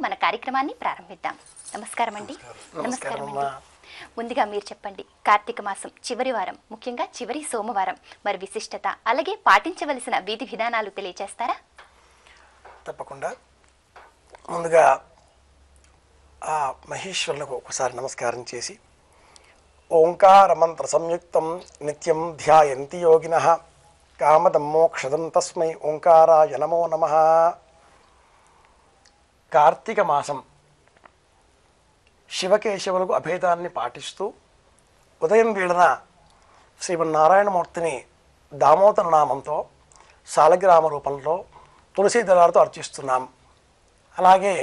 మన కార్యక్రమాన్ని ప్రారంభిద్దాం. నమస్కారం అండి. నమస్కారం అండి. ముందుగా మీరు చెప్పండి, కార్తీక మాసం చివరి వారం, ముఖ్యంగా చివరి సోమవారం మరి విశిష్టత, అలాగే పాటించవలసిన విధి విధానాలు తెలియజేస్తారా? తప్పకుండా. ముందుగా ఆ మహేశ్వరులకు ఒకసారి నమస్కారం చేసి, ఓంకార మంత్ర సంయుక్తం నిత్యం ధ్యాయంతి యోగినః కామదం మోక్షదం తస్మై ఓంకారాయ నమో నమః. కార్తీక మాసం శివకేశవులకు అభేదాన్ని పాటిస్తూ ఉదయం వేళన శ్రీమన్నారాయణమూర్తిని దామోదర నామంతో సాలగ్రామ రూపంలో తులసీ దళాలతో అర్చిస్తున్నాం. అలాగే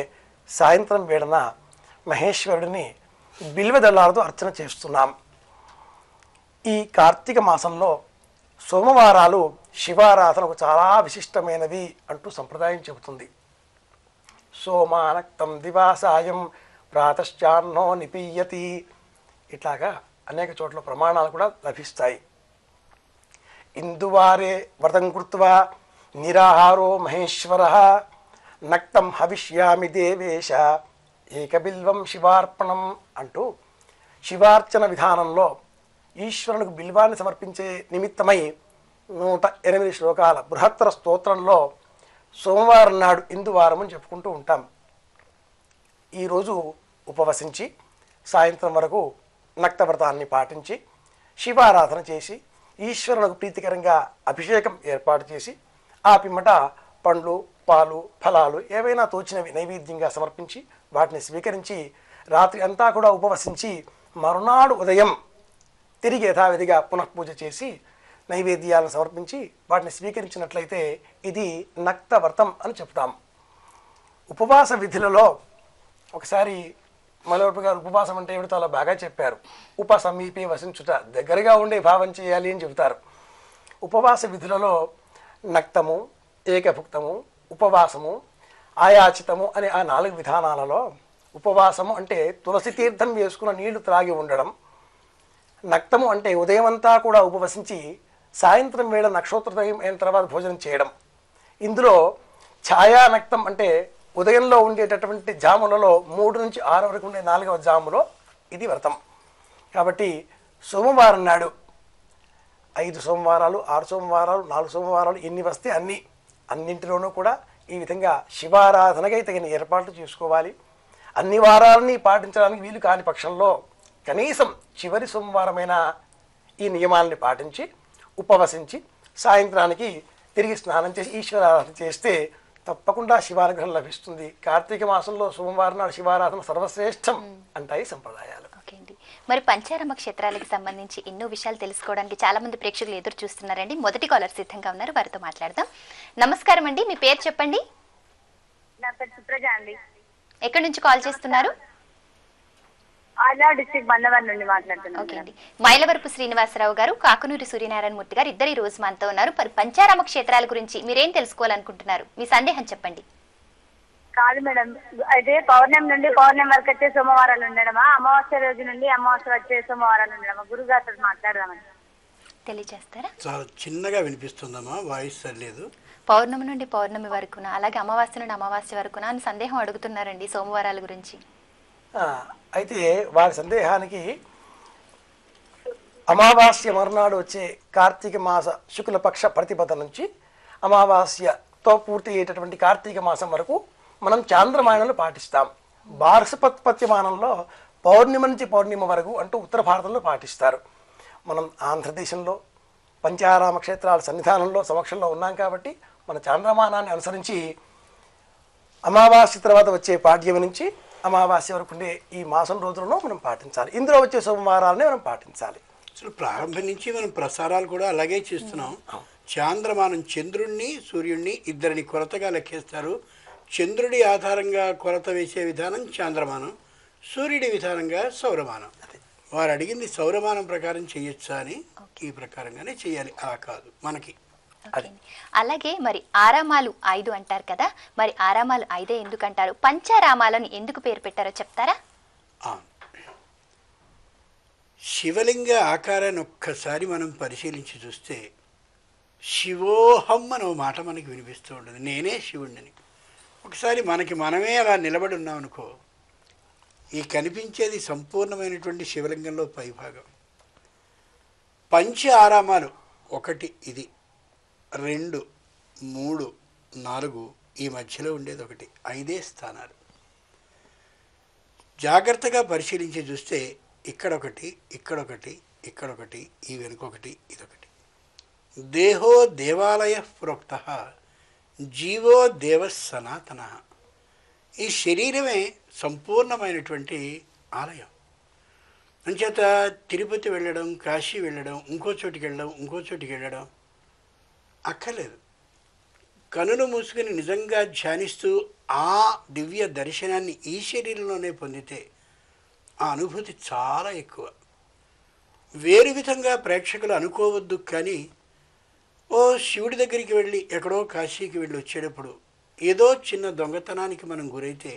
సాయంత్రం వేళన మహేశ్వరుడిని బిల్వ దళాలతో అర్చన చేస్తున్నాం. ఈ కార్తీక మాసంలో సోమవారాలు శివారాధనకు చాలా విశిష్టమైనవి అంటూ సంప్రదాయం చెబుతుంది. సోమానక్తం దివాసాయం ప్రాతశ్చాన్నో నిపీయతి, ఇట్లాగా అనేక చోట్ల ప్రమాణాలు కూడా లభిస్తాయి. ఇందువారే వ్రతం కృత్వా నిరాహారో మహేశ్వర నక్తం హవిష్యామి దేవేశ ఏకబిల్వం శివార్పణం అంటూ శివార్చన విధానంలో ఈశ్వరునికి బిల్వాన్ని సమర్పించే నిమిత్తమై 108 శ్లోకాల బృహత్తర స్తోత్రంలో సోమవారం నాడు ఇందువారం అని చెప్పుకుంటూ ఉంటాం. ఈరోజు ఉపవసించి సాయంత్రం వరకు నక్తవ్రతాన్ని పాటించి శివారాధన చేసి ఈశ్వరులకు ప్రీతికరంగా అభిషేకం ఏర్పాటు చేసి ఆ పిమ్మట పండ్లు పాలు ఫలాలు ఏవైనా తోచినవి నైవేద్యంగా సమర్పించి వాటిని స్వీకరించి రాత్రి అంతా కూడా ఉపవసించి మరునాడు ఉదయం తిరిగి యథావిధిగా పునఃపూజ చేసి నైవేద్యాలను సమర్పించి వాటిని స్వీకరించినట్లయితే ఇది నక్త వ్రతం అని చెప్తాం. ఉపవాస విధులలో ఒకసారి మలవరపు గారు ఉపవాసం అంటే ఏమిటో చాలా బాగా చెప్పారు. ఉపసమీపే వసించుట, దగ్గరగా ఉండే భావం చేయాలి అని చెబుతారు. ఉపవాస విధులలో నక్తము, ఏకభుక్తము, ఉపవాసము, ఆయాచితము అనే ఆ 4 విధానాలలో ఉపవాసము అంటే తులసి తీర్థం వేసుకున్న నీళ్లు త్రాగి ఉండడం, నక్తము అంటే ఉదయం అంతా కూడా ఉపవసించి సాయంత్రం వేళ నక్షత్రోదయం అయిన తర్వాత భోజనం చేయడం. ఇందులో ఛాయా నక్తం అంటే ఉదయంలో ఉండేటటువంటి జాములలో 3 నుంచి 6 వరకు ఉండే 4వ జాములో ఇది వ్రతం. కాబట్టి సోమవారం నాడు 5 సోమవారాలు, 6 సోమవారాలు, 4 సోమవారాలు ఎన్ని వస్తే అన్నింటిలోనూ కూడా ఈ విధంగా శివారాధనకై తగిన ఏర్పాట్లు చేసుకోవాలి. అన్ని వారాలని పాటించడానికి వీలు కాని పక్షంలో కనీసం చివరి సోమవారమైన ఈ నియమాలని పాటించి ఉపవసించి సాయంత్రానికి తిరిగి స్నానం చేసి ఈశ్వరారాధన చేస్తే తప్పకుండా శివానుగ్రహం లభిస్తుంది. కార్తీక మాసంలో సోమవారం నాడు శివారాధన సర్వశ్రేష్టం అంటాయి సంప్రదాయాలు. ఓకే అండి. మరి పంచారామ క్షేత్రాలకు సంబంధించి ఎన్నో విషయాలు తెలుసుకోవడానికి చాలా మంది ప్రేక్షకులు ఎదురు చూస్తున్నారండి. మొదటి కాలర్ సిద్ధంగా ఉన్నారు, వారితో మాట్లాడదాం. నమస్కారం అండి, మీ పేరు చెప్పండి. నా పేరు సుప్రజ అండి. ఎక్కడి నుంచి కాల్ చేస్తున్నారు? ఆలా డిస్ట్రిక్ట్ బందవర్ నుండి మాట్లాడుతున్నాను. ఓకే అండి. మైలవరపు శ్రీనివాసరావు గారు, కాకునూరి సూర్యనారాయణ మూర్తి గారు ఇద్దరు ఈ రోజు మనతో ఉన్నారు. పంచారామ క్షేత్రాల గురించి మీరేం తెలుసుకోవాలనుకుంటున్నారు? మీ సందేహం చెప్పండి. కాదు మేడం, అయితే పౌర్ణమి నుండి పౌర్ణమి వరకు వచ్చే సోమవారాలు ఉండడమా, అమావాస్య రోజు నుండి అమావాస్య వచ్చే సోమవారాలు ఉండడమా? గురుగారితో మాట్లాడదామని. తెలియజేస్తారా? చాలా చిన్నగా వినిపిస్తుందమ్మా, వాయిస్ సరిలేదు. పౌర్ణమి నుండి పౌర్ణమి వరకునా, అలాగే అమావాస్య నుండి అమావాస్య వరకునా అని సందేహం అడుగుతున్నారండి సోమవారాల గురించి. అయితే వారి సందేహానికి అమావాస్య మరునాడు వచ్చే కార్తీక మాస శుక్లపక్ష ప్రతిపద నుంచి అమావాస్యతో పూర్తి అయ్యేటటువంటి కార్తీక మాసం వరకు మనం చాంద్రమానాలు పాటిస్తాం. బార్షపత్యమానంలో పౌర్ణిమ నుంచి పౌర్ణిమ వరకు అంటూ ఉత్తర భారతంలో పాటిస్తారు. మనం ఆంధ్రదేశంలో పంచారామ క్షేత్రాల సన్నిధానంలో సమక్షంలో ఉన్నాం కాబట్టి మన చాంద్రమానాన్ని అనుసరించి అమావాస్య తర్వాత వచ్చే పాడ్యమి నుంచి అమావాస్య వరకు ఉండే ఈ మాసం రోజులను మనం పాటించాలి. ఇందులో వచ్చే సోమవారాలని మనం పాటించాలి. అసలు ప్రారంభం నుంచి మనం ప్రసారాలు కూడా అలాగే చేస్తున్నాం. చాంద్రమానం చంద్రుణ్ణి సూర్యుడిని ఇద్దరిని కొలతగా లెక్కేస్తారు. చంద్రుడి ఆధారంగా కొలత వేసే విధానం చాంద్రమానం, సూర్యుడి విధానంగా సౌరమానం. వారు అడిగింది సౌరమానం ప్రకారం చేయొచ్చా అని, ఈ ప్రకారంగానే చేయాలి, అలా కాదు మనకి. అలాగే మరి ఆరామాలు 5 అంటారు కదా, మరి ఆరామాలు 5 ఎందుకు అంటారు? పంచారామాలను ఎందుకు పేరు పెట్టారో చెప్తారా? శివలింగ ఆకారాన్ని ఒక్కసారి మనం పరిశీలించి చూస్తే శివోహం అనే మాట మనకి వినిపిస్తూ ఉంటుంది. నేనే శివుడిని. ఒకసారి మనకి మనమే అలా నిలబడి ఉన్నాం అనుకో, ఈ కనిపించేది సంపూర్ణమైనటువంటి శివలింగంలో పైభాగం. పంచ ఆరామాలు 1 ఇది, 2, 3, 4 ఈ మధ్యలో ఉండేది 1, 5 స్థానాలు. జాగ్రత్తగా పరిశీలించి చూస్తే ఇక్కడొకటి, ఇక్కడొకటి, ఇక్కడొకటి, ఈ వెనుకొకటి, ఇదొకటి. దేహో దేవాలయ ప్రోక్త జీవో దేవ సనాతన. ఈ శరీరమే సంపూర్ణమైనటువంటి ఆలయం. అంచేత తిరుపతి వెళ్ళడం, కాశీ వెళ్ళడం, ఇంకో చోటికి వెళ్ళడం, ఇంకో చోటికి వెళ్ళడం అక్కర్లేదు. కనులు మూసుకుని నిజంగా ధ్యానిస్తూ ఆ దివ్య దర్శనాన్ని ఈ శరీరంలోనే పొందితే ఆ అనుభూతి చాలా ఎక్కువ. వేరు విధంగా ప్రేక్షకులు అనుకోవద్దు, కానీ ఓ శివుడి దగ్గరికి వెళ్ళి ఎక్కడో కాశీకి వెళ్ళి వచ్చేటప్పుడు ఏదో చిన్న దొంగతనానికి మనం గురైతే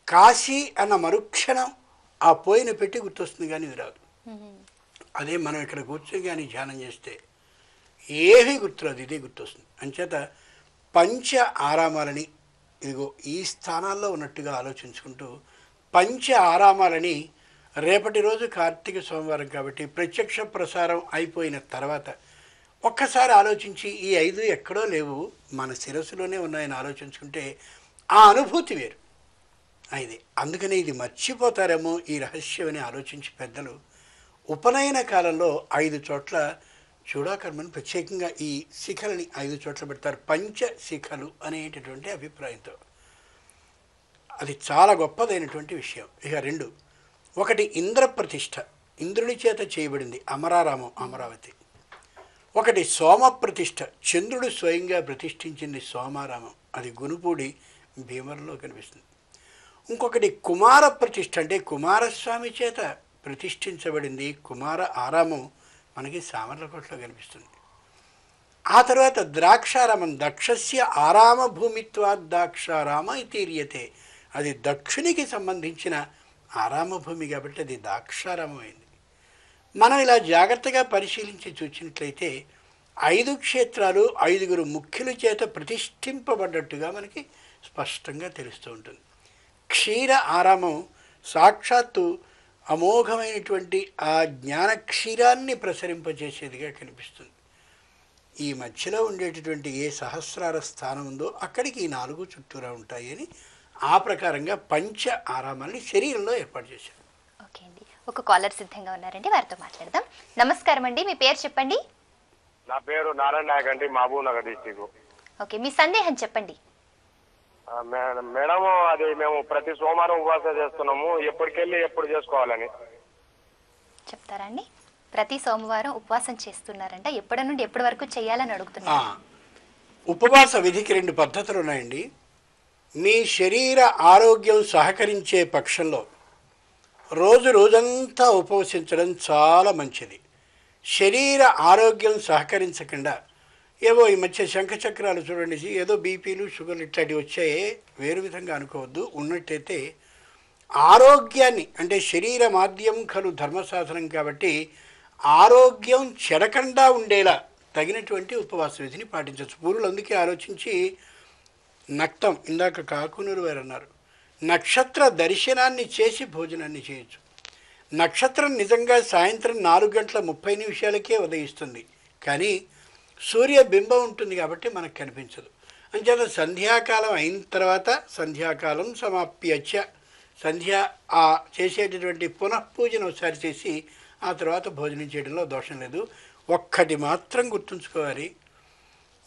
కాశీ అన్న మరుక్షణం ఆ పోయిన పెట్టి గుర్తొస్తుంది, కానీ ఇది రాదు. అదే మనం ఇక్కడ కూర్చొని కానీ ధ్యానం చేస్తే ఏమీ గుర్తురాదు, ఇదే గుర్తొస్తుంది. అంచేత పంచ ఆరామాలని ఇదిగో ఈ స్థానాల్లో ఉన్నట్టుగా ఆలోచించుకుంటూ పంచ ఆరామాలని రేపటి రోజు కార్తీక సోమవారం కాబట్టి ప్రత్యక్ష ప్రసారం అయిపోయిన తర్వాత ఒక్కసారి ఆలోచించి ఈ 5 ఎక్కడో లేవు, మన శిరస్సులోనే ఉన్నాయని ఆలోచించుకుంటే ఆ అనుభూతి వేరు. ఇది అందుకని ఇది మర్చిపోతారేమో ఈ రహస్యమని ఆలోచించి పెద్దలు ఉపనయన కాలంలో 5 చోట్ల చూడాకర్మను ప్రత్యేకంగా ఈ శిఖలని 5 చోట్ల పెడతారు, పంచ శిఖలు అనేటటువంటి అభిప్రాయంతో. అది చాలా గొప్పదైనటువంటి విషయం. ఇక 2, 1 ఇంద్రప్రతిష్ఠ, ఇంద్రుడి చేత చేయబడింది అమరారామం అమరావతి. 1 సోమప్రతిష్ఠ, చంద్రుడు స్వయంగా ప్రతిష్ఠించింది సోమారామం, అది గునుపూడి భీమవరంలో కనిపిస్తుంది. ఇంకొకటి కుమార ప్రతిష్ఠ, అంటే కుమారస్వామి చేత ప్రతిష్ఠించబడింది కుమార ఆరామం, మనకి సామర్లకోటలో కనిపిస్తుంది. ఆ తర్వాత ద్రాక్షారామం, దక్షస్య ఆరామ భూమిత్వాద్ ద్రాక్షారామ ఇతీర్యతే, అది దక్షునికి సంబంధించిన ఆరామభూమి కాబట్టి అది ద్రాక్షారామం అయింది. మనం ఇలా జాగ్రత్తగా పరిశీలించి చూసినట్లయితే 5 క్షేత్రాలు 5 ముఖ్యుల చేత ప్రతిష్ఠింపబడ్డట్టుగా మనకి స్పష్టంగా తెలుస్తూ ఉంటుంది. క్షీర ఆరామం సాక్షాత్తు అమోఘమైనటువంటి ఆ జ్ఞాన క్షీరాన్ని ప్రసరింపజేసేదిగా కనిపిస్తుంది. ఈ మధ్యలో ఉండేటటువంటి ఏ సహస్రార స్థానం ఉందో అక్కడికి ఈ 4 చుట్టూరా ఉంటాయి అని ఆ ప్రకారంగా పంచ ఆరామాన్ని శరీరంలో ఏర్పాటు చేశారు. ఓకే అండి, ఒక కాలర్ సిద్ధంగా ఉన్నారండి, వారితో మాట్లాడదాం. నమస్కారం అండి, మీ పేరు చెప్పండి. నా పేరు నారాయణ నాయక్ అండి, మహబూబ్ నగర్ డిస్టిక్. ఓకే, మీ సందేహం చెప్పండి. మేడం, అది మేము ప్రతి సోమవారం ఉపవాసం చేస్తున్నాము, ఎప్పటికెళ్ళి ఎప్పుడు చేసుకోవాలని చెప్తారా అండి? ప్రతి సోమవారం ఉపవాసం చేస్తున్నారంట, ఎప్పటి నుండి ఎప్పటి వరకు చేయాలని అడుగుతున్నారు. ఉపవాస విధికి 2 పద్ధతులు ఉన్నాయండి. మీ శరీర ఆరోగ్యం సహకరించే పక్షంలో రోజంతా ఉపవసించడం చాలా మంచిది. శరీర ఆరోగ్యం సహకరించకుండా ఏవో ఈ మధ్య శంఖచక్రాలు చూడండి, ఏదో బీపీలు షుగర్లు ఇట్లాంటివి వచ్చాయే, వేరు విధంగా అనుకోవద్దు. ఉన్నట్టయితే ఆరోగ్యాన్ని, అంటే శరీర మాధ్యం ఖలు ధర్మసాధనం కాబట్టి ఆరోగ్యం చెడకుండా ఉండేలా తగినటువంటి ఉపవాస విధిని పాటించవచ్చు. పూర్వులు అందుకే ఆలోచించి నక్తం, ఇందాక కాకునూరు వారు అన్నారు, నక్షత్ర దర్శనాన్ని చేసి భోజనాన్ని చేయొచ్చు. నక్షత్రం నిజంగా సాయంత్రం 4:30 ఉదయిస్తుంది, కానీ సూర్య బింబం ఉంటుంది కాబట్టి మనకు కనిపించదు. అంచేత సంధ్యాకాలం అయిన తర్వాత సంధ్యాకాలం సమాప్యచ్చ, సంధ్యా చేసేటటువంటి పునఃపూజను ఒకసారి చేసి ఆ తర్వాత భోజనం చేయడంలో దోషం లేదు. ఒక్కటి మాత్రం గుర్తుంచుకోవాలి,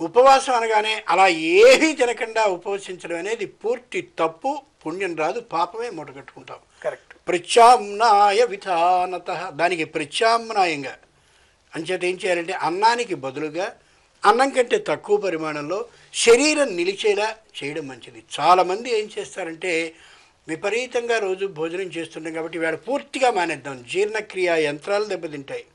ఉపవాసం అనగానే అలా ఏమీ తినకుండా ఉపవసించడం అనేది పూర్తి తప్పు, పుణ్యం రాదు, పాపమే మూటగట్టుకుంటాం. కరెక్ట్. ప్రత్యామ్నాయ విధానత, దానికి ప్రత్యామ్నాయంగా అంచేత ఏం చేయాలంటే అన్నానికి బదులుగా అన్నం కంటే తక్కువ పరిమాణంలో శరీరం నిలిచేలా చేయడం మంచిది. చాలామంది ఏం చేస్తారంటే విపరీతంగా రోజు భోజనం చేస్తుంటాం కాబట్టి వేళ పూర్తిగా మానేద్దాం, జీర్ణక్రియ యంత్రాలు దెబ్బతింటాయి,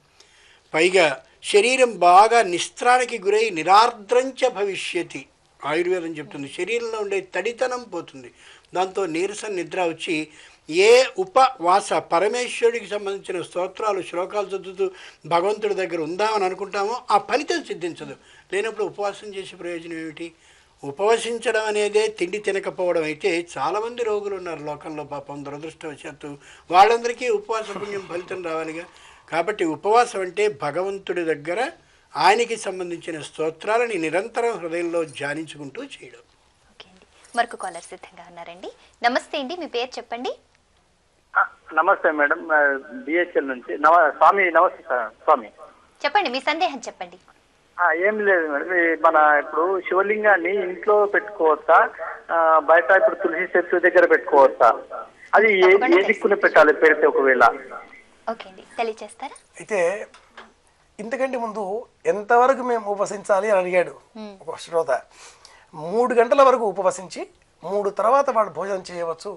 పైగా శరీరం బాగా నిస్త్రానికి గురై నిరార్ద్రంచ భవిష్యతి, ఆయుర్వేదం చెప్తుంది. శరీరంలో ఉండే తడితనం పోతుంది, దాంతో నీరసం నిద్ర వచ్చి ఏ ఉపవాస పరమేశ్వరుడికి సంబంధించిన స్తోత్రాలు శ్లోకాలు చదువుతూ భగవంతుడి దగ్గర ఉందామని అనుకుంటామో ఆ ఫలితం సిద్ధించదు. లేనప్పుడు ఉపవాసం చేసే ప్రయోజనం ఏమిటి? ఉపవసించడం అనేదే తిండి తినకపోవడం అయితే చాలామంది రోగులు ఉన్నారు లోకంలో పాపం, దురదృష్టవశాత్తు వాళ్ళందరికీ ఉపవాస పుణ్యం ఫలితం రావాలిగా. కాబట్టి ఉపవాసం అంటే భగవంతుడి దగ్గర ఆయనకి సంబంధించిన స్తోత్రాలని నిరంతరం హృదయంలో ధ్యానించుకుంటూ చేయడం. ఓకే అండి, మరొక కాలర్ సిద్ధంగా ఉన్నారండి. నమస్తే అండి, మీ పేరు చెప్పండి. నమస్తే మేడం, బిహెచ్ఎల్ నుంచి స్వామి. నమస్తే సార్ స్వామి. చెప్పండి, మీ సందేహం చెప్పండి. ఏం లేదు మేడం, మన ఇప్పుడు శివలింగాన్ని ఇంట్లో పెట్టుకోవచ్చా, బయట ఇప్పుడు తులసి చెట్టు దగ్గర పెట్టుకోవచ్చా, అది ఏ దిక్కున పెట్టాలి పెడితే ఒకవేళ? ఓకే అండి, తెలియచేస్తారా? అయితే ఇంతకంటే ముందు ఎంతవరకు మేము ఉపవసించాలి అని అడిగాడు ఒక శ్రోత. 3 గంటల వరకు ఉపవసించి 3 తర్వాత వాడు భోజనం చేయవచ్చు.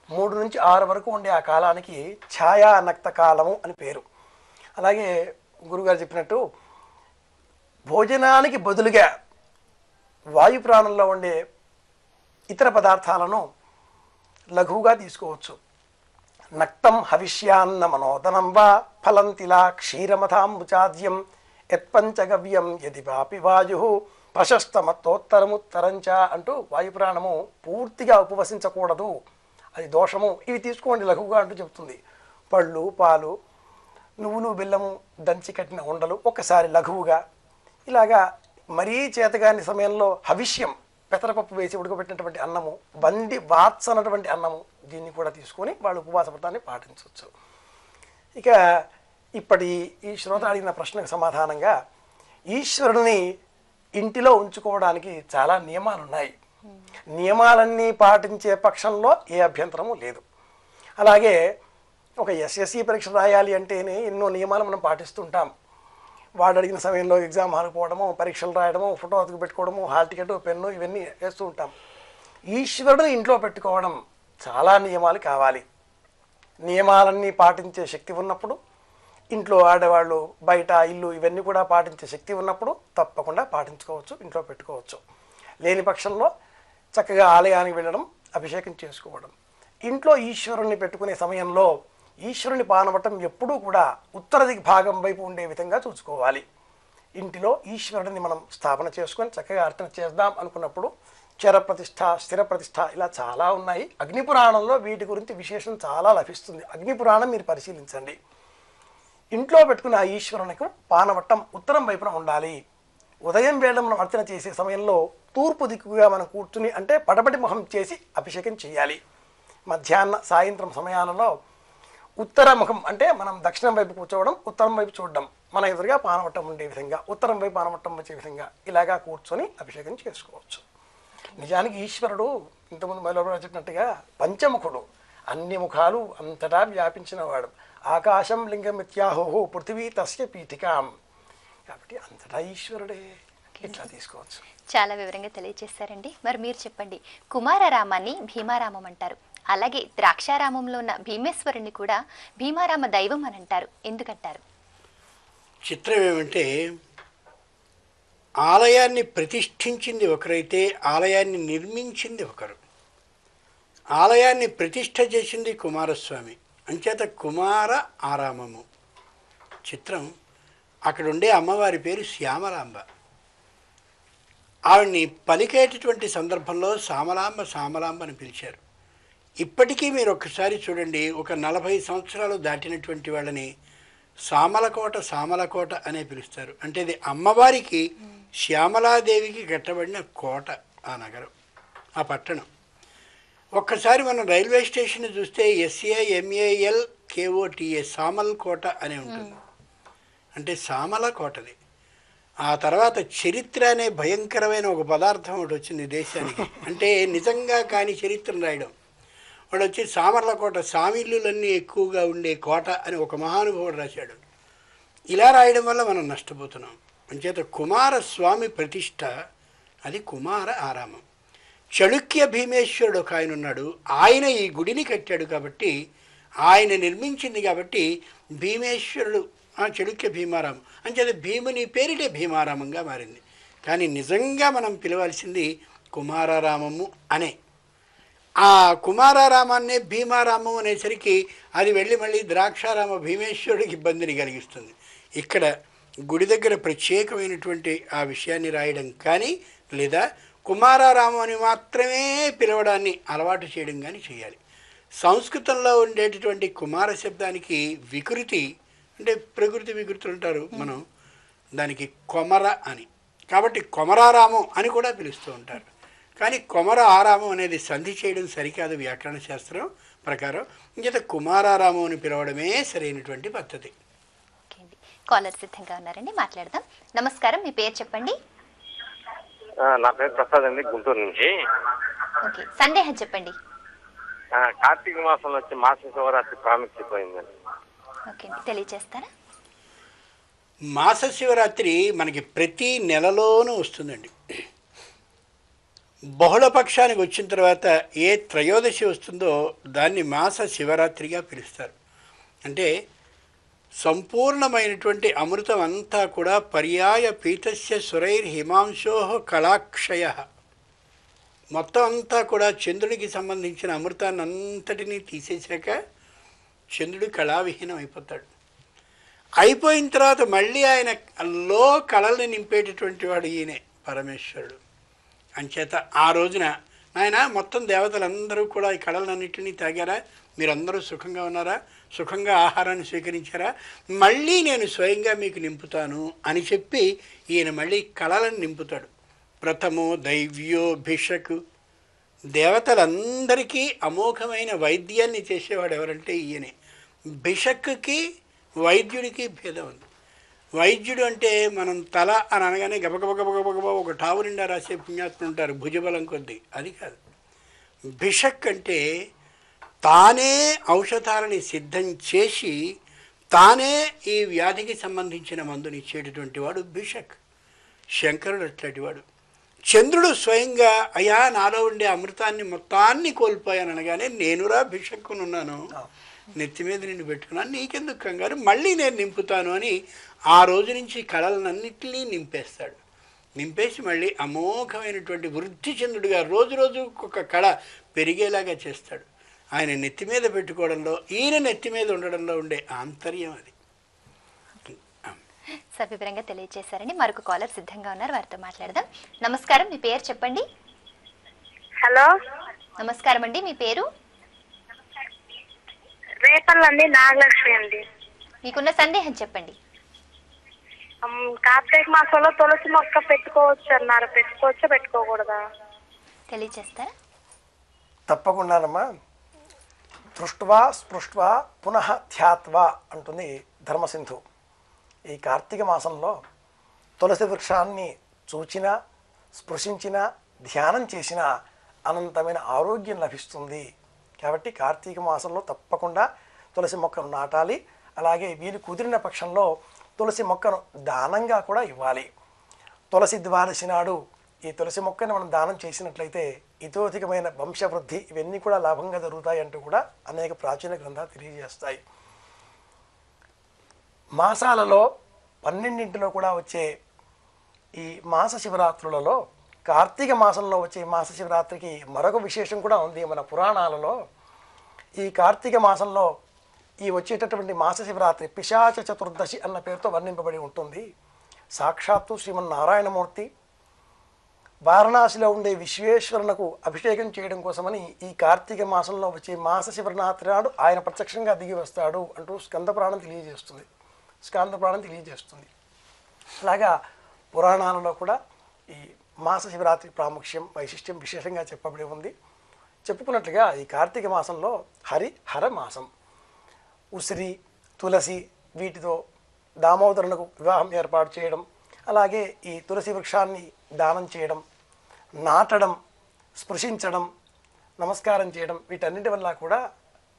3 నుంచి 6 వరకు ఉండే ఆ కాలానికి ఛాయా నక్త కాలము అని పేరు. అలాగే గురుగారు చెప్పినట్టు భోజనానికి బదులుగా వాయు ప్రాణంలో ఉండే ఇతర పదార్థాలను లఘువుగా తీసుకోవచ్చు. నక్తం హవిష్యాన్న మనోదనం వా ఫలంతిలా క్షీరమథాంబుచాద్యం యత్పంచగవ్యం యది వాపి వాయు ప్రశస్తమత్తోత్తరముత్తరంచ అంటూ వాయుప్రాణము పూర్తిగా ఉపవసించకూడదు, అది దోషము, ఇవి తీసుకోండి లఘువుగా అంటూ చెప్తుంది. పళ్ళు, పాలు, నువ్వులు, బెల్లము దంచి కట్టిన ఉండలు ఒక్కసారి లఘువుగా, ఇలాగా మరీ చేతగాని సమయంలో హవిష్యం పెసరపప్పు వేసి ఉడకబెట్టినటువంటి అన్నము, బండి వాత్సనటువంటి అన్నము, దీన్ని కూడా తీసుకొని వాళ్ళు ఉపవాస వ్రతాన్ని పాటించవచ్చు. ఇక ఇప్పటి ఈ శ్రోత అడిగిన ప్రశ్నకు సమాధానంగా ఈశ్వరుని ఇంటిలో ఉంచుకోవడానికి చాలా నియమాలు ఉన్నాయి. నియమాలన్నీ పాటించే పక్షంలో ఏ అభ్యంతరము లేదు. అలాగే ఒక ఎస్ఎస్సి పరీక్ష రాయాలి అంటేనే ఎన్నో నియమాలు మనం పాటిస్తుంటాం. వాడు అడిగిన సమయంలో ఎగ్జామ్ హాల్కి పోవడము, పరీక్షలు రాయడము, ఫోటో అతుకు పెట్టుకోవడము, హాల్ టికెట్, పెన్ను ఇవన్నీ వేస్తూ ఉంటాం. ఈశ్వరుడిని ఇంట్లో పెట్టుకోవడం చాలా నియమాలు కావాలి. నియమాలన్నీ పాటించే శక్తి ఉన్నప్పుడు, ఇంట్లో ఆడవాళ్ళు బయట ఇల్లు ఇవన్నీ కూడా పాటించే శక్తి ఉన్నప్పుడు తప్పకుండా పాటించుకోవచ్చు, ఇంట్లో పెట్టుకోవచ్చు. లేని పక్షంలో చక్కగా ఆలయానికి వెళ్ళడం, అభిషేకం చేసుకోవడం. ఇంట్లో ఈశ్వరుణ్ణి పెట్టుకునే సమయంలో ఈశ్వరుని పానవటం ఎప్పుడూ కూడా ఉత్తర దిగ్భాగం వైపు ఉండే విధంగా చూసుకోవాలి. ఇంటిలో ఈశ్వరుడిని మనం స్థాపన చేసుకొని చక్కగా అర్చన చేద్దాం అనుకున్నప్పుడు చరప్రతిష్ఠ, స్థిర ప్రతిష్ఠ ఇలా చాలా ఉన్నాయి. అగ్నిపురాణంలో వీటి గురించి విశేషం చాలా లభిస్తుంది. అగ్నిపురాణం మీరు పరిశీలించండి. ఇంట్లో పెట్టుకున్న ఆ ఈశ్వరునికి పానవట్టం ఉత్తరం వైపున ఉండాలి. ఉదయం వేళ మనం అర్చన చేసే సమయంలో తూర్పు దిక్కుగా మనం కూర్చుని, అంటే పడబడి మొహం చేసి అభిషేకం చేయాలి. మధ్యాహ్న సాయంత్రం సమయాలలో ఉత్తర ముఖం, అంటే మనం దక్షిణం వైపు కూర్చోవడం, ఉత్తరం వైపు చూడడం, మన ఎదురుగా పానవట్టం ఉండే విధంగా, ఉత్తరం వైపు పానవట్టం వచ్చే విధంగా ఇలాగా కూర్చొని అభిషేకం చేసుకోవచ్చు. నిజానికి ఈశ్వరుడు ఇంతకుముందు మైలో చెప్పినట్టుగా పంచముఖుడు, అన్ని ముఖాలు అంతటా వ్యాపించినవాడు. ఆకాశం లింగమిత్యాహో పృథివీ తస్య పీఠికాం, కాబట్టి అంతటా ఈశ్వరుడే. ఇట్లా తీసుకోవచ్చు. చాలా వివరంగా తెలియజేశారండి. మరి మీరు చెప్పండి, కుమారరామాన్ని భీమారామం అంటారు, అలాగే ద్రాక్షారామంలో ఉన్న భీమేశ్వరుని కూడా భీమారామ దైవం అని అంటారు, ఎందుకంటారు? చిత్రం ఏమంటే, ఆలయాన్ని ప్రతిష్ఠించింది ఒకరైతే ఆలయాన్ని నిర్మించింది ఒకరు. ఆలయాన్ని ప్రతిష్ఠ చేసింది కుమారస్వామి, అంచేత కుమార ఆరామము. చిత్రం, అక్కడుండే అమ్మవారి పేరు శ్యామలాంబ. ఆవిడ్ని పలికేటటువంటి సందర్భంలో సామలాంబ సామలాంబ అని పిలిచారు. ఇప్పటికీ మీరు ఒక్కసారి చూడండి, ఒక 40 సంవత్సరాలు దాటినటువంటి వాళ్ళని సామలకోట సామలకోట అనే పిలుస్తారు. అంటే ఇది అమ్మవారికి శ్యామలాదేవికి కట్టబడిన కోట ఆ నగరం, ఆ పట్టణం. ఒక్కసారి మనం రైల్వే స్టేషన్ చూస్తే SAMALKOTA సామల్ కోట అనే ఉంటుంది, అంటే సామల కోటది. ఆ తర్వాత చరిత్ర అనే భయంకరమైన ఒక పదార్థం ఒకటి వచ్చింది దేశానికి, అంటే నిజంగా కానీ చరిత్రను రాయడం. వాడు వచ్చి సామర్లకోట, సామిళ్ళులన్నీ ఎక్కువగా ఉండే కోట అని ఒక మహానుభావుడు రాశాడు. ఇలా రాయడం వల్ల మనం నష్టపోతున్నాం. అంచేత కుమారస్వామి ప్రతిష్ట అది కుమార ఆరామం. చళుక్య భీమేశ్వరుడు ఒక ఆయన ఉన్నాడు, ఆయన ఈ గుడిని కట్టాడు కాబట్టి, ఆయన నిర్మించింది కాబట్టి భీమేశ్వరుడు చళుక్య భీమారామం. అంచేత భీముని పేరిటే భీమారామంగా మారింది. కానీ నిజంగా మనం పిలవాల్సింది కుమారరామము అనే. ఆ కుమారరామాన్నే భీమారామం అనేసరికి అది వెళ్ళి మళ్ళీ ద్రాక్షారామ భీమేశ్వరుడికి ఇబ్బందిని కలిగిస్తుంది. ఇక్కడ గుడి దగ్గర ప్రత్యేకమైనటువంటి ఆ విషయాన్ని రాయడం కానీ, లేదా కుమారారామం అని మాత్రమే పిలవడాన్ని అలవాటు చేయడం కానీ చేయాలి. సంస్కృతంలో ఉండేటటువంటి కుమార శబ్దానికి వికృతి అంటే ప్రకృతి వికృతులు అంటారు మనం, దానికి కొమర అని. కాబట్టి కొమరారామం అని కూడా పిలుస్తూ ఉంటారు. కానీ కొమర ఆరామం అనేది సంధి చేయడం సరికాదు వ్యాకరణ శాస్త్రం ప్రకారం. ఇంకేత కుమారారామం అని పిలవడమే సరైనటువంటి పద్ధతి. ఓకే అండి, కాలర్ సిద్ధంగా ఉన్నారండి, మాట్లాడదాం. నమస్కారం, మీ పేరు చెప్పండి. నా పేరు ప్రసాద్ అండి, గుంటూరు నుంచి. ఓకే, సందేహం చెప్పండి. కార్తీక మాసంలో వచ్చి మాస శివరాత్రి ప్రాముఖ్యత పోయిందండి. ఓకే అండి, తెలియజేస్తారా? మాస శివరాత్రి మనకి ప్రతి నెలలోనూ వస్తుందండి. బహుళపక్షానికి వచ్చిన తర్వాత ఏ త్రయోదశి వస్తుందో దాన్ని మాస శివరాత్రిగా పిలుస్తారు. అంటే సంపూర్ణమైనటువంటి అమృతం అంతా కూడా పర్యాయ పీతస్య సురైర్హిమాంశో కళాక్షయ, మొత్తం అంతా కూడా చంద్రుడికి సంబంధించిన అమృతాన్ని అంతటినీ తీసేశాక చంద్రుడు కళావిహీనం అయిపోతాడు. అయిపోయిన తర్వాత మళ్ళీ ఆయనలో కళల్ని నింపేటటువంటి వాడు ఈయనే పరమేశ్వరుడు. అంచేత ఆ రోజున నాయన మొత్తం దేవతలందరూ కూడా ఈ కళలన్నింటినీ తాగారా, మీరందరూ సుఖంగా ఉన్నారా, సుఖంగా ఆహారాన్ని స్వీకరించారా, మళ్ళీ నేను స్వయంగా మీకు నింపుతాను అని చెప్పి ఈయన మళ్ళీ కళలను నింపుతాడు. ప్రథమో దైవ్యో భిషక్, దేవతలందరికీ అమోఘమైన వైద్యాన్ని చేసేవాడు ఎవరంటే ఈయనే. భిషక్కి వైద్యుడికి భేదం ఉంది. వైద్యుడు అంటే మనం తల అని అనగానే గబగబగబగబగబ ఒక టావు నిండా రాసే పుణ్యాత్ములు ఉంటారు భుజబలం కొద్దీ, అది కాదు. భిషక్ అంటే తానే ఔషధాలని సిద్ధం చేసి తానే ఈ వ్యాధికి సంబంధించిన మందునిచ్చేటటువంటి వాడు భిషక్. శంకరుడు అట్లాంటి వాడు. చంద్రుడు స్వయంగా అయ్యా నాలో ఉండే అమృతాన్ని మొత్తాన్ని కోల్పోయాను అనగానే నేనురా భిషక్కునున్నాను, నెత్తి మీద నిన్ను పెట్టుకున్నాను, నీకెందుకు కంగారు, మళ్ళీ నేను నింపుతాను అని ఆ రోజు నుంచి కళలన్నింటినీ నింపేస్తాడు. నింపేసి మళ్ళీ అమోఘమైనటువంటి వృద్ధి చంద్రుడిగా రోజు రోజు ఒక కళ పెరిగేలాగా చేస్తాడు. ఆయన నెత్తి మీద పెట్టుకోవడంలో, ఈయన నెత్తి మీద ఉండడంలో ఉండే ఆంతర్యం అది. సవివరంగా తెలియజేశారండి. మరొక కాలర్ సిద్ధంగా ఉన్నారు, వారితో మాట్లాడదాం. నమస్కారం, మీ పేరు చెప్పండి. హలో, నమస్కారం అండి, మీ పేరు? రేపల్లండి, నాగలక్ష్మి అండి. మీకున్న సందేహం చెప్పండి. కార్తీక మాసంలో తులసి మొక్క పెట్టుకోవచ్చు అన్నారు, పెట్టుకోవచ్చా పెట్టుకోకూడదా తెలియజేస్తారా? తప్పకుండానమ్మా. దృష్ట్వా స్పృష్ట్వా పునః ధ్యాత్వా అంటుంది ధర్మసింధు. ఈ కార్తీక మాసంలో తులసి వృక్షాన్ని చూచినా స్పృశించినా ధ్యానం చేసినా అనంతమైన ఆరోగ్యం లభిస్తుంది. కాబట్టి కార్తీక మాసంలో తప్పకుండా తులసి మొక్కను నాటాలి. అలాగే వీలు కుదిరిన పక్షంలో తులసి మొక్కను దానంగా కూడా ఇవ్వాలి. తులసి ద్వాదశి నాడు ఈ తులసి మొక్కను మనం దానం చేసినట్లయితే ఇతోధికమైన వంశవృద్ధి ఇవన్నీ కూడా లాభంగా జరుగుతాయి అంటూ కూడా అనేక ప్రాచీన గ్రంథాలు తెలియజేస్తాయి. మాసాలలో 12 కూడా వచ్చే ఈ మాస శివరాత్రులలో కార్తీక మాసంలో వచ్చే మాస శివరాత్రికి మరొక విశేషం కూడా ఉంది. మన పురాణాలలో ఈ కార్తీక మాసంలో ఈ వచ్చేటటువంటి మాస శివరాత్రి పిశాచ చతుర్దశి అన్న పేరుతో వర్ణింపబడి ఉంటుంది. సాక్షాత్తు శ్రీమన్నారాయణమూర్తి వారణాసిలో ఉండే విశ్వేశ్వరునకు అభిషేకం చేయడం కోసమని ఈ కార్తీక మాసంలో వచ్చే మాస శివరాత్రి నాడు ఆయన ప్రత్యక్షంగా దిగి వస్తాడు అంటూ స్కంద పురాణం తెలియజేస్తుంది. అలాగా పురాణాలలో కూడా ఈ మాస శివరాత్రి ప్రాముఖ్యం వైశిష్ట్యం విశేషంగా చెప్పబడి ఉంది. చెప్పుకున్నట్లుగా ఈ కార్తీక మాసంలో హర మాసం, ఉసిరి తులసి వీటితో దామోదరునకు వివాహం ఏర్పాటు చేయడం, అలాగే ఈ తులసి వృక్షాన్ని దానం చేయడం, నాటడం, స్పృశించడం, నమస్కారం చేయడం వీటన్నిటి వల్ల కూడా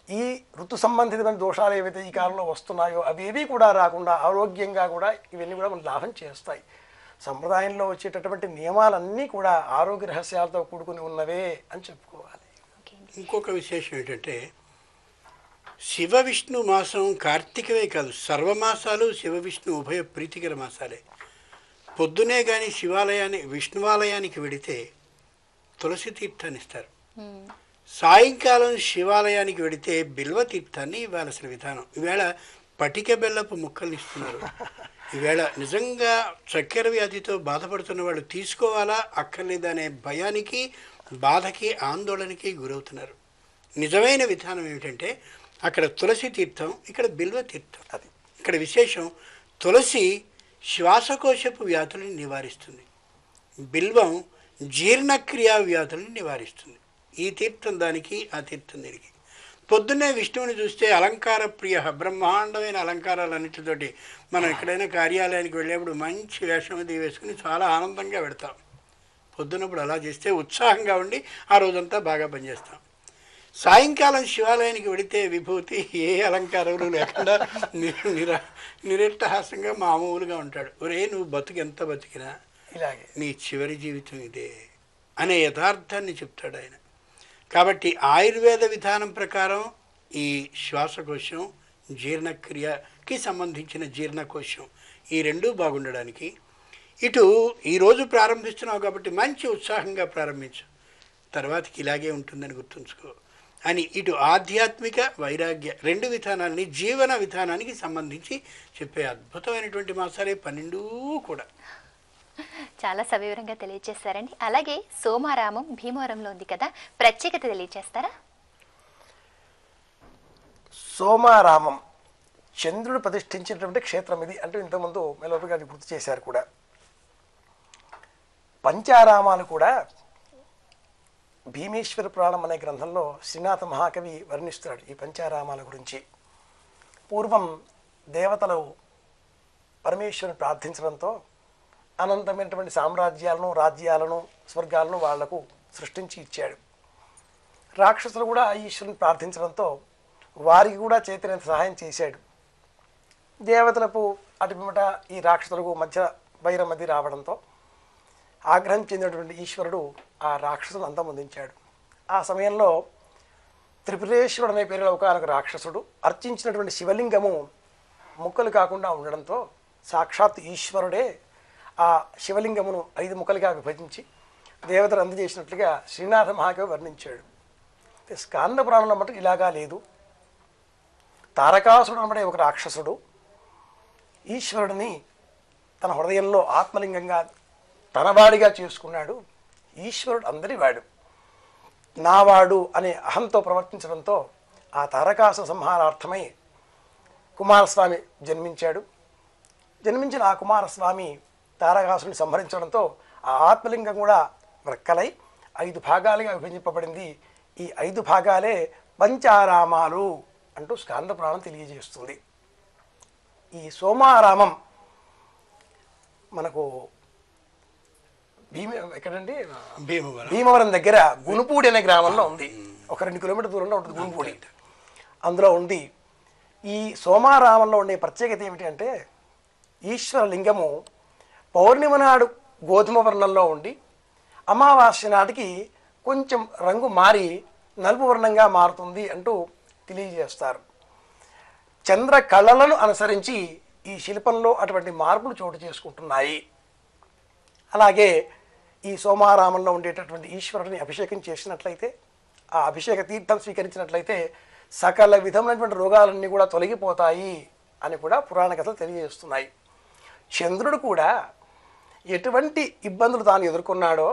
ఈ ఋతు సంబంధితమైన దోషాలు ఏవైతే ఈ కాలంలో వస్తున్నాయో అవేవి కూడా రాకుండా ఆరోగ్యంగా కూడా ఇవన్నీ కూడా మనం లాభం చేస్తాయి. సంప్రదాయంలో వచ్చేటటువంటి నియమాలన్నీ కూడా ఆరోగ్య రహస్యాలతో కూడుకుని ఉన్నవే అని చెప్పుకోవాలి. ఇంకొక విశేషం ఏంటంటే శివ విష్ణు మాసం కార్తీకమే కాదు, సర్వమాసాలు శివ విష్ణు ఉభయ ప్రీతికర మాసాలే. పొద్దునే కానీ విష్ణువాలయానికి వెడితే తులసి తీర్థాన్ని ఇస్తారు, సాయంకాలం శివాలయానికి వెడితే బిల్వ తీర్థాన్ని ఇవ్వాల్సిన విధానం. ఈవేళ పటిక బెల్లపు ముక్కల్ని ఇస్తున్నారు. ఈవేళ నిజంగా చక్కెర వ్యాధితో బాధపడుతున్న వాళ్ళు తీసుకోవాలా అక్కర్లేదా అనే భయానికి, బాధకి, ఆందోళనకి గురవుతున్నారు. నిజమైన విధానం ఏమిటంటే అక్కడ తులసి తీర్థం, ఇక్కడ బిల్వ తీర్థం. అది ఇక్కడ విశేషం. తులసి శ్వాసకోశపు వ్యాధులను నివారిస్తుంది, బిల్వం జీర్ణక్రియా వ్యాధులను నివారిస్తుంది. ఈ తీర్థం దానికి, ఆ తీర్థం దీనికి. పొద్దున్నే విష్ణువుని చూస్తే అలంకార ప్రియ, బ్రహ్మాండమైన అలంకారాలన్నిటితోటి మనం ఎక్కడైనా కార్యాలయానికి వెళ్ళేప్పుడు మంచి వేషం అది వేసుకుని చాలా ఆనందంగా పెడతాం. పొద్దున్నప్పుడు అలా చేస్తే ఉత్సాహంగా ఉండి ఆ రోజంతా బాగా పనిచేస్తాం. సాయంకాలం శివాలయానికి వెళితే విభూతి, ఏ అలంకారాలు లేకుండా నిరట్టహాసంగా మామూలుగా ఉంటాడు. ఒరే నువ్వు బతుకు ఎంత బతికినా ఇలాగే నీ చివరి జీవితం ఇదే అనే యథార్థాన్ని చెప్తాడు ఆయన. కాబట్టి ఆయుర్వేద విధానం ప్రకారం ఈ శ్వాసకోశం, జీర్ణక్రియకి సంబంధించిన జీర్ణకోశం, ఈ రెండూ బాగుండడానికి ఇటు ఈరోజు ప్రారంభిస్తున్నావు కాబట్టి మంచి ఉత్సాహంగా ప్రారంభించు, తర్వాతకి ఇలాగే ఉంటుందని గుర్తుంచుకో అని ఇటు ఆధ్యాత్మిక, వైరాగ్య రెండు విధానాలని జీవన విధానానికి సంబంధించి చెప్పే అద్భుతమైనటువంటి మాసాలే 12 కూడా. చాలా సవివరంగా తెలియజేస్తారండి. అలాగే సోమారామం భీమవరంలో ఉంది కదా, ప్రత్యేకత తెలియజేస్తారా? సోమారామం చంద్రుడు ప్రతిష్ఠించినటువంటి క్షేత్రం ఇది అంటూ ఇంతకుముందు మెలోపి గారు గుర్తు చేశారు కూడా. పంచారామాలు కూడా భీమేశ్వర పురాణం అనే గ్రంథంలో శ్రీనాథ మహాకవి వర్ణిస్తున్నాడు ఈ పంచారామాల గురించి. పూర్వం దేవతలు పరమేశ్వరుని ప్రార్థించడంతో అనంతమైనటువంటి సామ్రాజ్యాలను, రాజ్యాలను, స్వర్గాలను వాళ్లకు సృష్టించి ఇచ్చాడు. రాక్షసులు కూడా ఈశ్వరుని ప్రార్థించడంతో వారికి కూడా చేతనంత సహాయం చేశాడు. దేవతలకు అటు పిమ్మట ఈ రాక్షసులకు మధ్య వైరం అది రావడంతో ఆగ్రహం చెందినటువంటి ఈశ్వరుడు ఆ రాక్షసులను అంతమొందించాడు. ఆ సమయంలో త్రిపురేశ్వరుడు అనే పేరులో ఒకనొక రాక్షసుడు అర్చించినటువంటి శివలింగము ముక్కలు కాకుండా ఉండడంతో సాక్షాత్ ఈశ్వరుడే ఆ శివలింగమును 5 ముక్కలుగా విభజించి దేవతలు అందజేసినట్లుగా శ్రీనాథ మహాకవి వర్ణించాడు. స్కాంద పురాణంలో మటుకు ఇలాగా లేదు. తారకాసుడు అనబడే ఒక రాక్షసుడు ఈశ్వరుడిని తన హృదయంలో ఆత్మలింగంగా తనవాడిగా చేసుకున్నాడు. ఈశ్వరుడు అందరివాడు, నావాడు అనే అహంతో ప్రవర్తించడంతో ఆ తారకాసు సంహారార్థమై కుమారస్వామి జన్మించాడు. జన్మించిన ఆ కుమారస్వామి తారకాసుని సంహరించడంతో ఆ ఆత్మలింగం కూడా వ్రక్కలై 5 భాగాలుగా విభజింపబడింది. ఈ 5 భాగాలే పంచారామాలు అంటూ స్కాంద పురాణం తెలియజేస్తుంది. ఈ సోమారామం మనకు ఎక్కడండి, భీమవరం దగ్గర గునుపూడి అనే గ్రామంలో ఉంది. ఒక 2 కిలోమీటర్ దూరంలో ఉంటుంది గునుపూడి, అందులో ఉంది. ఈ సోమారామంలో ఉండే ప్రత్యేకత ఏమిటి అంటే ఈశ్వర లింగము పౌర్ణిమ నాడు గోధుమ వర్ణంలో ఉండి అమావాస్య నాటికి కొంచెం రంగు మారి నలుపు వర్ణంగా మారుతుంది అంటూ తెలియజేస్తారు. చంద్ర కళలను అనుసరించి ఈ శిల్పంలో అటువంటి మార్పులు చోటు చేసుకుంటున్నాయి. అలాగే ఈ సోమారామంలో ఉండేటటువంటి ఈశ్వరుడిని అభిషేకం చేసినట్లయితే, ఆ అభిషేక తీర్థం స్వీకరించినట్లయితే సకల విధమైనటువంటి రోగాలన్నీ కూడా తొలగిపోతాయి అని కూడా పురాణ కథలు తెలియజేస్తున్నాయి. చంద్రుడు కూడా ఎటువంటి ఇబ్బందులు తాను ఎదుర్కొన్నాడో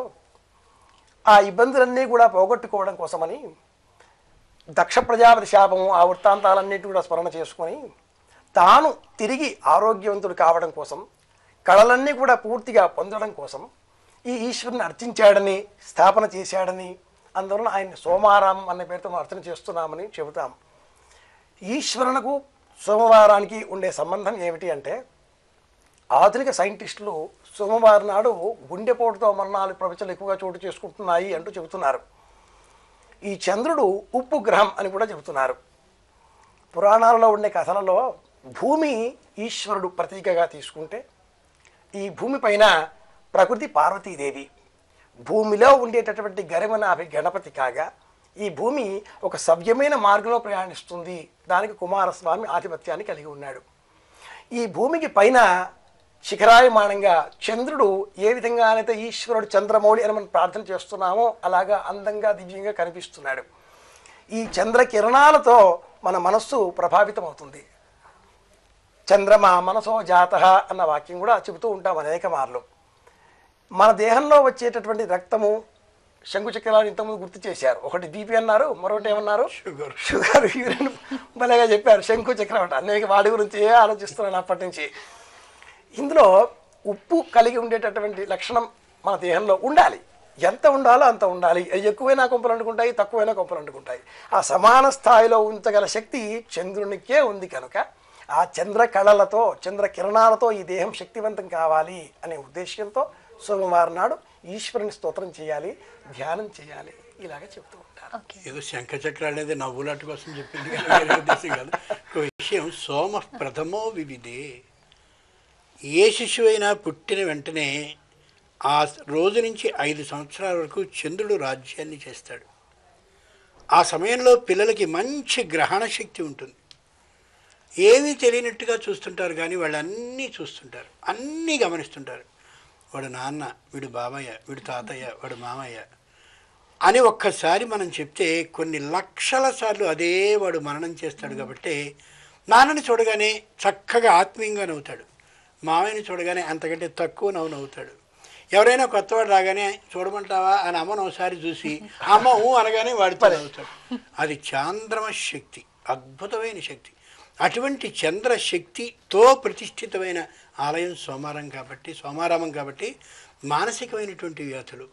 ఆ ఇబ్బందులన్నీ కూడా పోగొట్టుకోవడం కోసమని దక్ష ప్రజాపతి శాపము, ఆ వృత్తాంతాలన్నిటి కూడా స్మరణ చేసుకొని తాను తిరిగి ఆరోగ్యవంతుడు కావడం కోసం, కళలన్నీ కూడా పూర్తిగా పొందడం కోసం ఈ ఈశ్వరుని అర్చించాడని, స్థాపన చేశాడని, అందువలన ఆయన్ని సోమారామం అనే పేరుతో మనం అర్చన చేస్తున్నామని చెబుతాం. ఈశ్వరునకు సోమవారానికి ఉండే సంబంధం ఏమిటి అంటే, ఆధునిక సైంటిస్టులు సోమవారం నాడు గుండెపోటుతో మరణాలు ప్రపంచంలో ఎక్కువగా చోటు చేసుకుంటున్నాయి అంటూ చెబుతున్నారు. ఈ చంద్రుడు ఉప్పు గ్రహం అని కూడా చెబుతున్నారు. పురాణాలలో ఉండే కథలలో భూమి ఈశ్వరుడు ప్రతీకగా తీసుకుంటే, ఈ భూమి పైన ప్రకృతి పార్వతీదేవి, భూమిలో ఉండేటటువంటి గరిమనాభి గణపతి కాగా ఈ భూమి ఒక సవ్యమైన మార్గంలో ప్రయాణిస్తుంది. దానికి కుమారస్వామి ఆధిపత్యాన్ని కలిగి ఉన్నాడు. ఈ భూమికి పైన శిఖరాయమానంగా చంద్రుడు ఏ విధంగానైతే ఈశ్వరుడు చంద్రమౌళి అని మనం ప్రార్థన చేస్తున్నామో అలాగా అందంగా దివ్యంగా కనిపిస్తున్నాడు. ఈ చంద్ర కిరణాలతో మన మనస్సు ప్రభావితం అవుతుంది. చంద్రమా మనసో జాత అన్న వాక్యం కూడా చెబుతూ ఉంటాం అనేక మార్లు. మన దేహంలో వచ్చేటటువంటి రక్తము శంకుచక్రాలు ఇంతకుముందు గుర్తు చేశారు. ఒకటి బీపీ అన్నారు, మరొకటి ఏమన్నారు, షుగర్, యూరిన్. భలేగా చెప్పారు, శంకుచక్రం అంట. అనేక వాడి గురించి ఆలోచిస్తున్నాను అప్పటి నుంచి. ఇందులో ఉప్పు కలిగి ఉండేటటువంటి లక్షణం మన దేహంలో ఉండాలి. ఎంత ఉండాలో అంత ఉండాలి. ఎక్కువైనా కొంపలు అంటుకుంటాయి, తక్కువైనా కొంపలు అంటుకుంటాయి. ఆ సమాన స్థాయిలో ఉంచగల శక్తి చంద్రునికే ఉంది కనుక ఆ చంద్ర కళలతో, చంద్ర కిరణాలతో ఈ దేహం శక్తివంతం కావాలి అనే ఉద్దేశంతో సోమవారం నాడు ఈశ్వరుని స్తోత్రం చేయాలి, ధ్యానం చేయాలి, ఇలాగ చెప్తూ ఉంటారు. ఏదో శంఖచక్ర అనేది నవ్వులాట కోసం చెప్పింది కానీ ఉద్దేశం కాదు. ఒక విషయం, సోమ ప్రథమో వివిధే. ఏ శిశువు అయినా పుట్టిన వెంటనే ఆ రోజు నుంచి 5 సంవత్సరాల వరకు చంద్రుడు రాజ్యాన్ని చేస్తాడు. ఆ సమయంలో పిల్లలకి మంచి గ్రహణ శక్తి ఉంటుంది. ఏమీ తెలియనట్టుగా చూస్తుంటారు కానీ వాళ్ళు అన్నీ చూస్తుంటారు, అన్నీ గమనిస్తుంటారు. వాడు నాన్న, వీడు బాబాయ్య, వీడు తాతయ్య, వాడు మామయ్య అని ఒక్కసారి మనం చెప్తే కొన్ని లక్షల సార్లు అదే వాడు మననం చేస్తాడు. కాబట్టి నాన్నని చూడగానే చక్కగా ఆత్మీయంగా నవ్వుతాడు, మామయ్యని చూడగానే అంతకంటే తక్కువ నవ్వుతాడు. ఎవరైనా కొత్తవాడు రాగానే చూడమంటావా అని అమ్మను ఒకసారి చూసి అమ్మ అనగానే వాడితో నవ్వుతాడు. అది చాంద్రమ శక్తి, అద్భుతమైన శక్తి. అటువంటి చంద్రశక్తితో ప్రతిష్ఠితమైన ఆలయం సోమారామం కాబట్టి మానసికమైనటువంటి వ్యాధులు,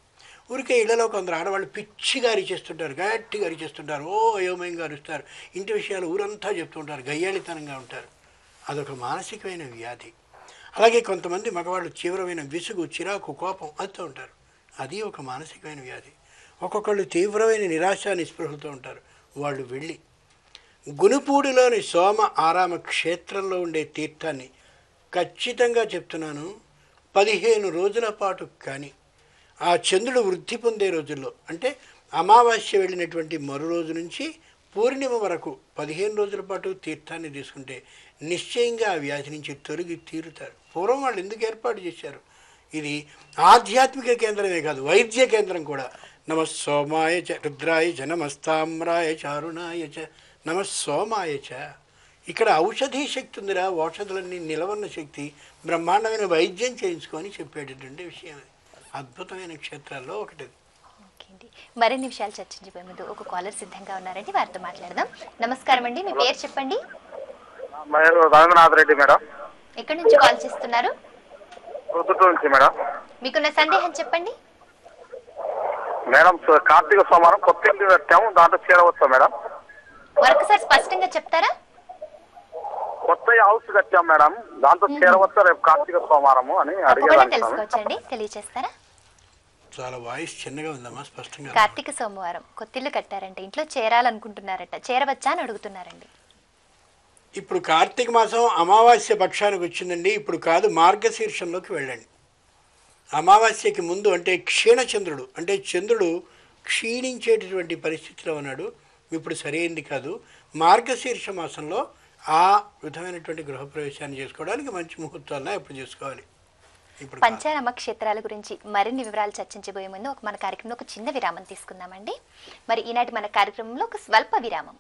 ఊరికే ఇళ్లలో కొందరు ఆడవాళ్ళు పిచ్చిగా అరిచేస్తుంటారు, గట్టిగా అరిచేస్తుంటారు, అయోమయంగా అరుస్తారు, ఇంటి విషయాలు ఊరంతా చెప్తుంటారు, గయ్యాళితనంగా ఉంటారు. అదొక మానసికమైన వ్యాధి. అలాగే కొంతమంది మగవాళ్ళు తీవ్రమైన విసుగు, చిరాకు, కోపం అదుతూ ఉంటారు, అది ఒక మానసికమైన వ్యాధి. ఒక్కొక్కళ్ళు తీవ్రమైన నిరాశ, నిస్పృహలతో ఉంటారు. వాళ్ళు వెళ్ళి గునుపూడిలోని సోమ ఆరామ క్షేత్రంలో ఉండే తీర్థాన్ని, ఖచ్చితంగా చెప్తున్నాను, 15 రోజుల పాటు కానీ ఆ చంద్రుడు వృద్ధి పొందే రోజుల్లో, అంటే అమావాస్య వెళ్ళినటువంటి మరో రోజు నుంచి పూర్ణిమ వరకు 15 రోజుల పాటు తీర్థాన్ని తీసుకుంటే నిశ్చయంగా ఆ వ్యాధి నుంచి తొలగి తీరుతారు. పూర్వం వాళ్ళు ఎందుకు ఏర్పాటు చేశారు? ఇది ఆధ్యాత్మిక కేంద్రమే కాదు, వైద్య కేంద్రం కూడా. నమ సోమాయ చ రుద్రాయ చ నమస్తామ్రాయ చారుణాయ చ నమ సోమాయ చ. ఇక్కడ ఔషధీ శక్తి ఉందిరా, ఔషధులన్నీ నిలవన్న శక్తి, బ్రహ్మాండమైన వైద్యం చేయించుకొని చెప్పేటటువంటి విషయం. అద్భుతమైన క్షేత్రాల్లో ఒకటి. మరిన్ని విషయాలు చర్చించిపోయే ముందు ఒక కాలర్ సిద్ధంగా ఉన్నారండి, వారితో మాట్లాడదాం. నమస్కారం అండి, మీ పేరు చెప్పండి. రవీంద్రనాథ్ రెడ్డి మేడం. ఎక్కడి నుంచి కాల్ చేస్తున్నారు? మేడం, మీకున్న సందేహం చెప్పండి. మేడం, కార్తీక సోమవారం కొత్త ఇల్లు కట్టాము, దాంట్లో చేరవచ్చా మేడం? మరొకసారి స్పష్టంగా చెప్తారా? కొత్త హౌస్ కట్టాం మేడం, దాంట్లో చేరవచ్చా రేపు కార్తీక సోమవారము అని అడిగాను. తెలుసుకోవచ్చండి, తెలియచేస్తారా? చాలా వాయిస్ చిన్నగా ఉందమ్మా, స్పష్టంగా. కార్తీక సోమవారం కొత్తిల్లు కట్టారంటే ఇంట్లో చేరాలనుకుంటున్నారట, చేరవచ్చా అని అడుగుతున్నారండి. ఇప్పుడు కార్తీక మాసం అమావాస్య పక్షానికి వచ్చిందండి. ఇప్పుడు కాదు, మార్గశీర్షంలోకి వెళ్ళండి. అమావాస్యకి ముందు అంటే క్షీణచంద్రుడు, అంటే చంద్రుడు క్షీణించేటటువంటి పరిస్థితిలో ఉన్నాడు. ఇప్పుడు సరైనది కాదు. మార్గశీర్ష మాసంలో ఆ విధమైనటువంటి గృహప్రవేశాన్ని చేసుకోవడానికి మంచి ముహూర్తాలను ఎప్పుడు చేసుకోవాలి. ఇప్పుడు పంచారామ క్షేత్రాల గురించి మరిన్ని వివరాలు చర్చించబోయే ముందు మన కార్యక్రమంలో ఒక చిన్న విరామం తీసుకుందామండి. మరి ఈనాటి మన కార్యక్రమంలో ఒక స్వల్ప విరామం.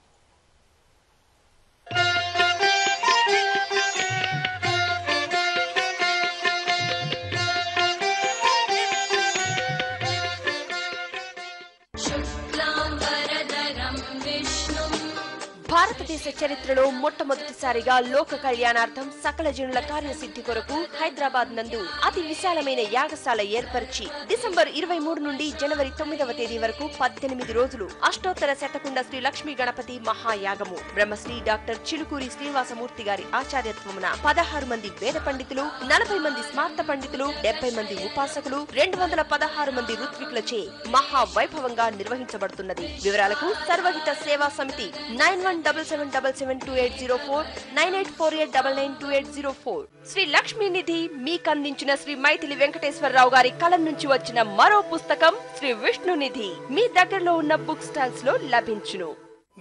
భారతదేశ చరిత్రలో మొట్టమొదటిసారిగా లోక కళ్యాణార్థం సకల జనుల కార్యసిద్ధి కొరకు హైదరాబాద్ నందు అతి విశాలమైన యాగశాల ఏర్పరిచి డిసెంబర్ 23 నుండి జనవరి 9వ తేదీ వరకు 18 రోజులు అష్టోత్తర శతకుండ శ్రీ లక్ష్మీ గణపతి మహాయాగము బ్రహ్మశ్రీ డాక్టర్ చిలుకూరి శ్రీనివాసమూర్తి గారి ఆచార్యత్వమున 16 మంది వేద పండితులు, 40 మంది స్మార్త పండితులు, 70 మంది ఉపాసకులు, 216 మంది ఋత్వికులచే మహా వైభవంగా నిర్వహించబడుతున్నది. వివరాలకు సర్వహిత సేవా సమితి 9177772804 9848992804. శ్రీ లక్ష్మీ నిధి మీకందించిన శ్రీ మైథిలి వెంకటేశ్వరరావు గారి కలం నుంచి వచ్చిన మరో పుస్తకం శ్రీ విష్ణు నిధి మీ దగ్గరలో ఉన్న బుక్ స్టాల్స్ లో లభించును.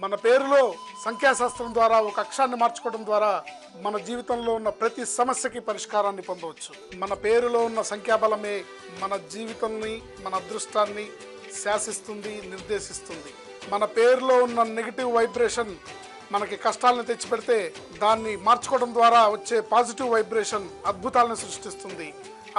మన పేరులో సంఖ్యాశాస్త్రం ద్వారా ఒక అక్షరాన్ని మార్చుకోవడం ద్వారా మన జీవితంలో ఉన్న ప్రతి సమస్యకి పరిష్కారాన్ని పొందవచ్చు. మన పేరులో ఉన్న సంఖ్యాబలమే మన జీవితాన్ని, మన అదృష్టాన్ని శాసిస్తుంది, నిర్దేశిస్తుంది. మన పేరులో ఉన్న నెగిటివ్ వైబ్రేషన్ మనకి కష్టాలను తెచ్చిపెడితే దాన్ని మార్చుకోవడం ద్వారా వచ్చే పాజిటివ్ వైబ్రేషన్ అద్భుతాలను సృష్టిస్తుంది,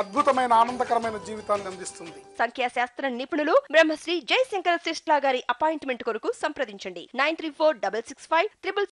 అద్భుతమైన ఆనందకరమైన జీవితాన్ని అందిస్తుంది. సంఖ్యాశాస్త్ర నిపుణులు బ్రహ్మశ్రీ జయశంకర శిష్లా గారి అపాయింట్మెంట్ కొరకు సంప్రదించండి 934665